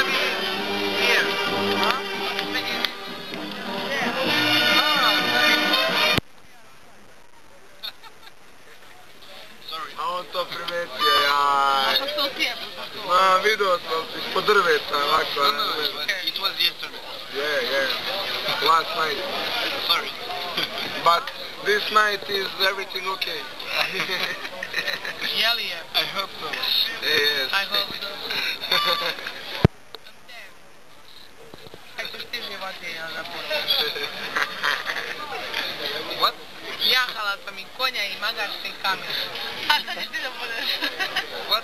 Here. Huh? Sorry. A on to primetio, jaj. Ma, vidio sam ispod drveta, ovako. It was yesterday. Yeah. Last night. Sorry. But this night is everything okay. I hope so. Yes. I hope so. What? Jahala sam i konja i magarca i kamer. A sad ćeš ti da budeš. What?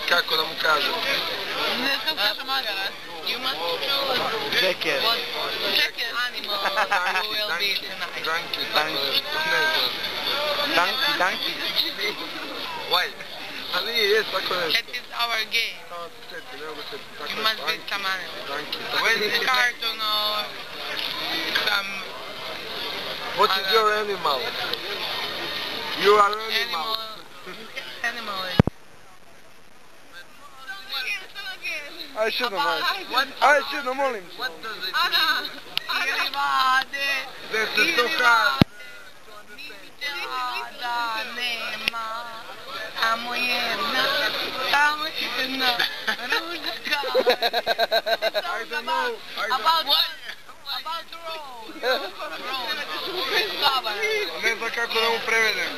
Kako da mu kažem? Ne, kako kaže magarac. You must choose Jacket. what jacket animal you will be tonight. Donkey, ne znam. Donkey. Why? Ali jest tako nešto. That is our game. Samo se sjeti, ne mogu se tako. You must be some animal. Donkey. Some cartoon or some What is your animal? You are animal. animal. Aj, še jednom, aj. What? Aj, še jednom, molim. What does it Ana, ili vade, This is ili so hard. da nema, tamo jedna ružaka. I don't know. About what? About the road. Ne znam kako da mu prevedem.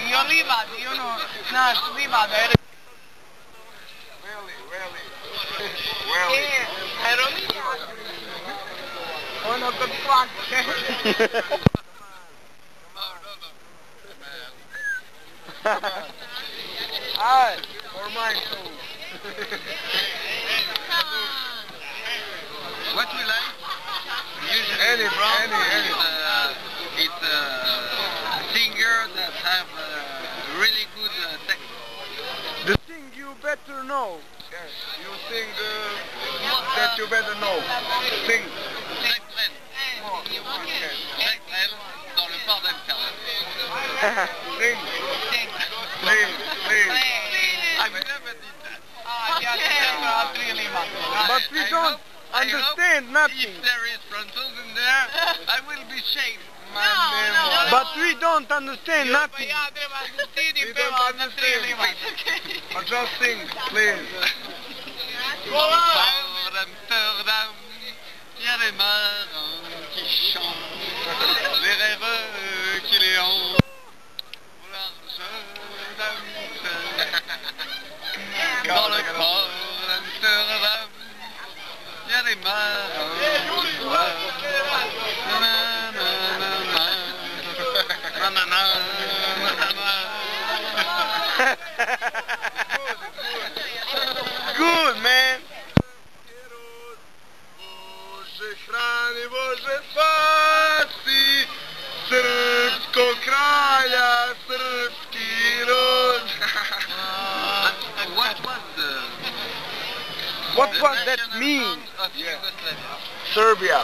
I o livadi, i ono, znaš, livada je... Veli. Aerolija. Ono kod plake. Aj, for mine too. What we like? Usually any. It's a singer that have really good text. The thing you better know. Yes, you sing that you better know. Sing. Dans le port d'Amsterdam. Sing. Please. I've never did that. But we don't understand nothing. If there is Francois in there, I will be shamed. No. But we don't understand nothing. Ja treba da stidi We peva don't na tri understand. livade. But just sing, please. Port d'Amsterdam, il y a des marins qui chantent, les rêveux qui les hantent. Au large d'Amsterdam, dans le port d'Amsterdam, il y a des marins qui Good, man. Bože hrani, Bože spasi, srpskog kralja, srpski rod. What was that mean? Serbia.